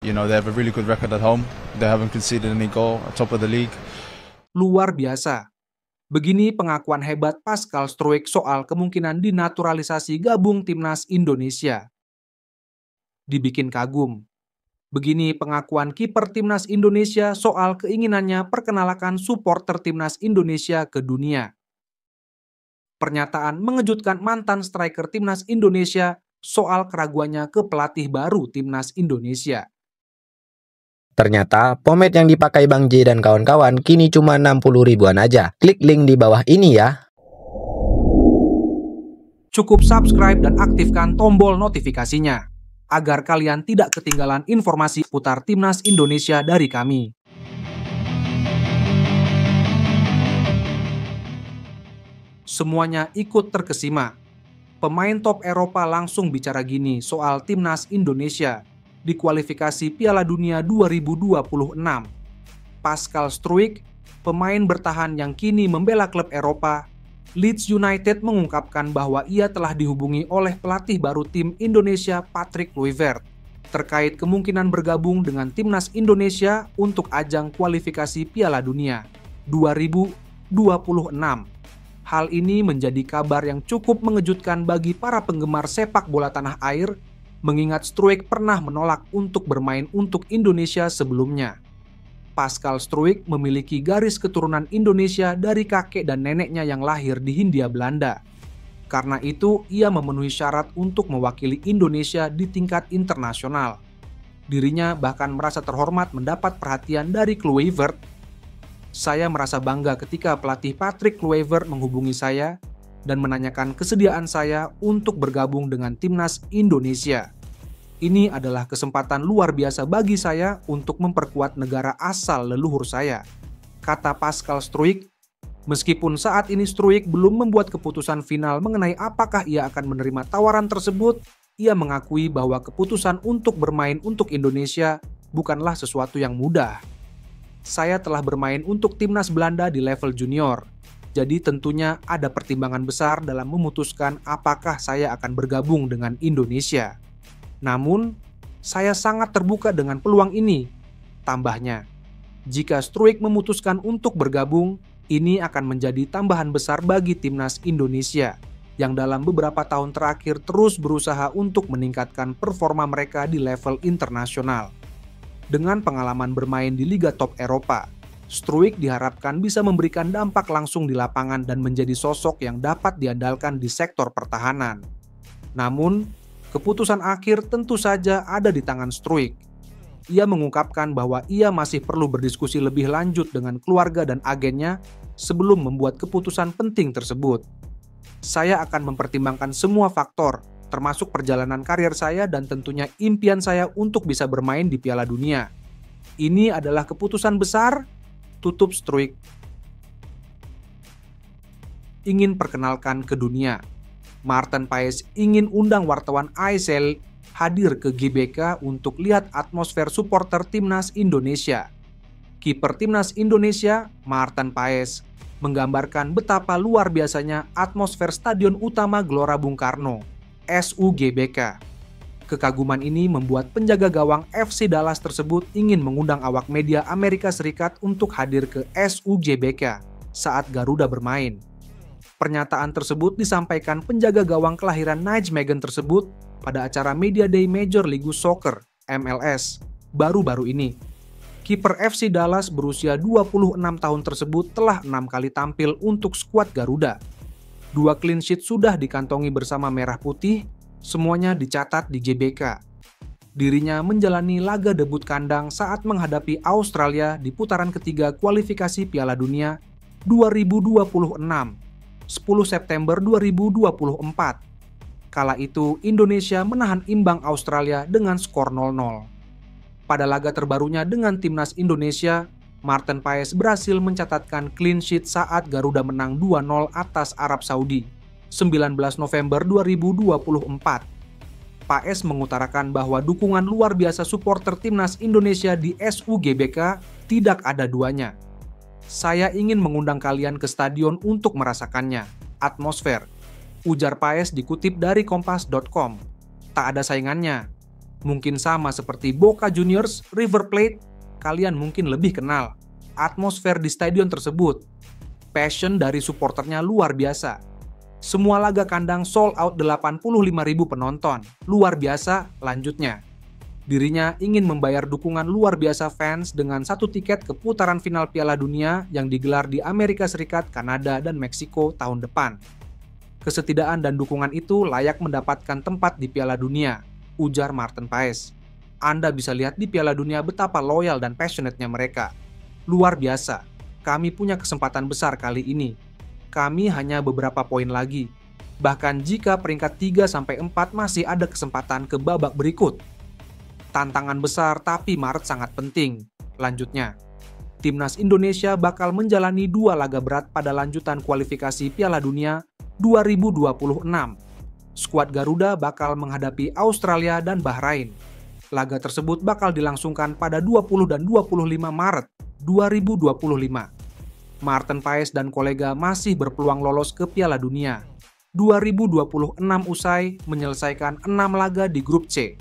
They have a really good record at home. They haven't conceded any goal, top of the league. Luar biasa. Begini pengakuan hebat Pascal Struijk soal kemungkinan dinaturalisasi gabung timnas Indonesia. Dibikin kagum. Begini pengakuan kiper timnas Indonesia soal keinginannya perkenalkan supporter timnas Indonesia ke dunia. Pernyataan mengejutkan mantan striker timnas Indonesia soal keraguannya ke pelatih baru timnas Indonesia. Ternyata, pomade yang dipakai Bang J dan kawan-kawan kini cuma 60 ribuan aja. Klik link di bawah ini ya. Cukup subscribe dan aktifkan tombol notifikasinya, agar kalian tidak ketinggalan informasi putar timnas Indonesia dari kami. Semuanya ikut terkesima. Pemain top Eropa langsung bicara gini soal timnas Indonesia di kualifikasi Piala Dunia 2026. Pascal Struijk, pemain bertahan yang kini membela klub Eropa, Leeds United, mengungkapkan bahwa ia telah dihubungi oleh pelatih baru tim Indonesia Patrick Kluivert terkait kemungkinan bergabung dengan timnas Indonesia untuk ajang kualifikasi Piala Dunia 2026. Hal ini menjadi kabar yang cukup mengejutkan bagi para penggemar sepak bola tanah air, mengingat Struijk pernah menolak untuk bermain untuk Indonesia sebelumnya. Pascal Struijk memiliki garis keturunan Indonesia dari kakek dan neneknya yang lahir di Hindia Belanda. Karena itu, ia memenuhi syarat untuk mewakili Indonesia di tingkat internasional. Dirinya bahkan merasa terhormat mendapat perhatian dari Kluivert. Saya merasa bangga ketika pelatih Patrick Kluivert menghubungi saya dan menanyakan kesediaan saya untuk bergabung dengan timnas Indonesia. Ini adalah kesempatan luar biasa bagi saya untuk memperkuat negara asal leluhur saya, kata Pascal Struijk. Meskipun saat ini Struijk belum membuat keputusan final mengenai apakah ia akan menerima tawaran tersebut, ia mengakui bahwa keputusan untuk bermain untuk Indonesia bukanlah sesuatu yang mudah. Saya telah bermain untuk timnas Belanda di level junior. Jadi tentunya ada pertimbangan besar dalam memutuskan apakah saya akan bergabung dengan Indonesia. Namun, saya sangat terbuka dengan peluang ini. Tambahnya, jika Struijk memutuskan untuk bergabung, ini akan menjadi tambahan besar bagi timnas Indonesia yang dalam beberapa tahun terakhir terus berusaha untuk meningkatkan performa mereka di level internasional. Dengan pengalaman bermain di liga top Eropa, Struijk diharapkan bisa memberikan dampak langsung di lapangan dan menjadi sosok yang dapat diandalkan di sektor pertahanan. Namun, keputusan akhir tentu saja ada di tangan Struijk. Ia mengungkapkan bahwa ia masih perlu berdiskusi lebih lanjut dengan keluarga dan agennya sebelum membuat keputusan penting tersebut. Saya akan mempertimbangkan semua faktor, termasuk perjalanan karir saya dan tentunya impian saya untuk bisa bermain di Piala Dunia. Ini adalah keputusan besar, tutup Struijk. Ingin perkenalkan ke dunia. Maarten Paes ingin undang wartawan ASL hadir ke GBK untuk lihat atmosfer supporter timnas Indonesia. Kiper timnas Indonesia, Maarten Paes, menggambarkan betapa luar biasanya atmosfer Stadion Utama Gelora Bung Karno, SUGBK. Kekaguman ini membuat penjaga gawang FC Dallas tersebut ingin mengundang awak media Amerika Serikat untuk hadir ke SUGBK saat Garuda bermain. Pernyataan tersebut disampaikan penjaga gawang kelahiran Nijmegen tersebut pada acara Media Day Major League Soccer (MLS) baru-baru ini. Kiper FC Dallas berusia 26 tahun tersebut telah 6 kali tampil untuk skuad Garuda. 2 clean sheet sudah dikantongi bersama Merah Putih, semuanya dicatat di GBK. Dirinya menjalani laga debut kandang saat menghadapi Australia di putaran ketiga kualifikasi Piala Dunia 2026, 10 September 2024. Kala itu Indonesia menahan imbang Australia dengan skor 0-0. Pada laga terbarunya dengan timnas Indonesia, Maarten Paes berhasil mencatatkan clean sheet saat Garuda menang 2-0 atas Arab Saudi, 19 November 2024. Paes mengutarakan bahwa dukungan luar biasa supporter timnas Indonesia di SUGBK tidak ada duanya. Saya ingin mengundang kalian ke stadion untuk merasakannya, atmosfer, ujar Paes dikutip dari kompas.com. Tak ada saingannya. Mungkin sama seperti Boca Juniors, River Plate, kalian mungkin lebih kenal atmosfer di stadion tersebut. Passion dari supporternya luar biasa. Semua laga kandang sold out 85.000 penonton. Luar biasa, lanjutnya. Dirinya ingin membayar dukungan luar biasa fans dengan 1 tiket ke putaran final Piala Dunia yang digelar di Amerika Serikat, Kanada, dan Meksiko tahun depan. Kesetiaan dan dukungan itu layak mendapatkan tempat di Piala Dunia, ujar Martin Paes. Anda bisa lihat di Piala Dunia betapa loyal dan passionate-nya mereka. Luar biasa, kami punya kesempatan besar kali ini. Kami hanya beberapa poin lagi. Bahkan jika peringkat 3-4 masih ada kesempatan ke babak berikut. Tantangan besar tapi Maret sangat penting. Lanjutnya, Timnas Indonesia bakal menjalani 2 laga berat pada lanjutan kualifikasi Piala Dunia 2026. Skuad Garuda bakal menghadapi Australia dan Bahrain. Laga tersebut bakal dilangsungkan pada 20 dan 25 Maret 2025. Martin Paes dan kolega masih berpeluang lolos ke Piala Dunia 2026 usai menyelesaikan 6 laga di grup C.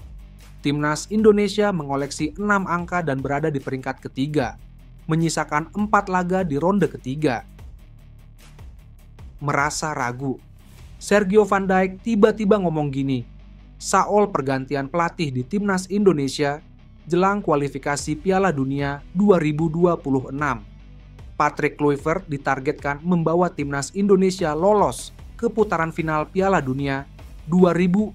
Timnas Indonesia mengoleksi 6 angka dan berada di peringkat ketiga, menyisakan 4 laga di ronde ketiga. Merasa ragu. Sergio Van Dijk tiba-tiba ngomong gini, soal pergantian pelatih di Timnas Indonesia jelang kualifikasi Piala Dunia 2026. Patrick Kluivert ditargetkan membawa Timnas Indonesia lolos ke putaran final Piala Dunia 2026.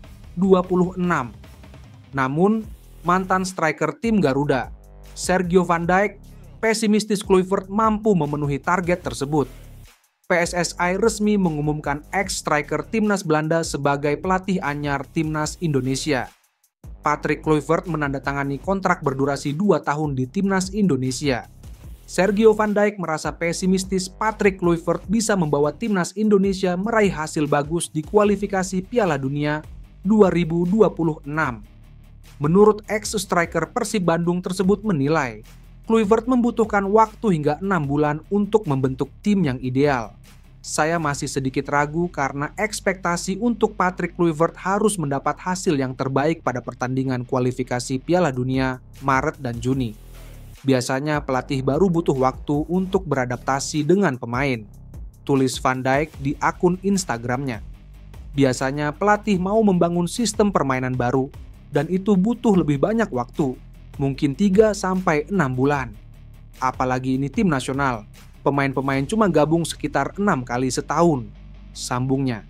Namun, mantan striker tim Garuda, Sergio Van Dijk, pesimistis Kluivert mampu memenuhi target tersebut. PSSI resmi mengumumkan ex-striker Timnas Belanda sebagai pelatih anyar Timnas Indonesia. Patrick Kluivert menandatangani kontrak berdurasi 2 tahun di Timnas Indonesia. Sergio Van Dijk merasa pesimistis Patrick Kluivert bisa membawa Timnas Indonesia meraih hasil bagus di kualifikasi Piala Dunia 2026. Menurut ex-striker Persib Bandung tersebut menilai, Kluivert membutuhkan waktu hingga 6 bulan untuk membentuk tim yang ideal. Saya masih sedikit ragu karena ekspektasi untuk Patrick Kluivert harus mendapat hasil yang terbaik pada pertandingan kualifikasi Piala Dunia Maret dan Juni. Biasanya pelatih baru butuh waktu untuk beradaptasi dengan pemain, tulis Van Dijk di akun Instagramnya. Biasanya pelatih mau membangun sistem permainan baru, dan itu butuh lebih banyak waktu, mungkin 3-6 bulan. Apalagi ini tim nasional, pemain-pemain cuma gabung sekitar 6 kali setahun, sambungnya.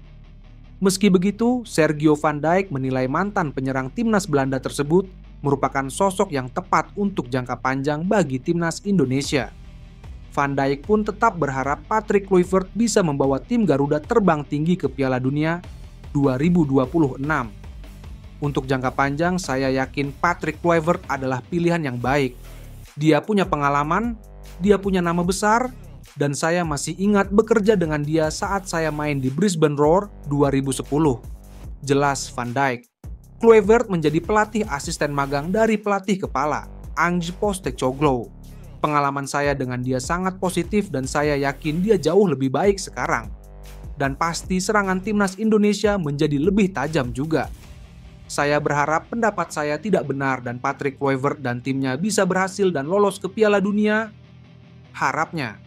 Meski begitu, Sergio Van Dijk menilai mantan penyerang Timnas Belanda tersebut merupakan sosok yang tepat untuk jangka panjang bagi Timnas Indonesia. Van Dijk pun tetap berharap Patrick Kluivert bisa membawa tim Garuda terbang tinggi ke Piala Dunia 2026. Untuk jangka panjang, saya yakin Patrick Kluivert adalah pilihan yang baik. Dia punya pengalaman, dia punya nama besar, dan saya masih ingat bekerja dengan dia saat saya main di Brisbane Roar 2010. Jelas Van Dijk. Kluivert menjadi pelatih asisten magang dari pelatih kepala, Ange Postecoglou. Pengalaman saya dengan dia sangat positif dan saya yakin dia jauh lebih baik sekarang. Dan pasti serangan Timnas Indonesia menjadi lebih tajam juga. Saya berharap pendapat saya tidak benar dan Patrick Kluivert dan timnya bisa berhasil dan lolos ke Piala Dunia. Harapnya.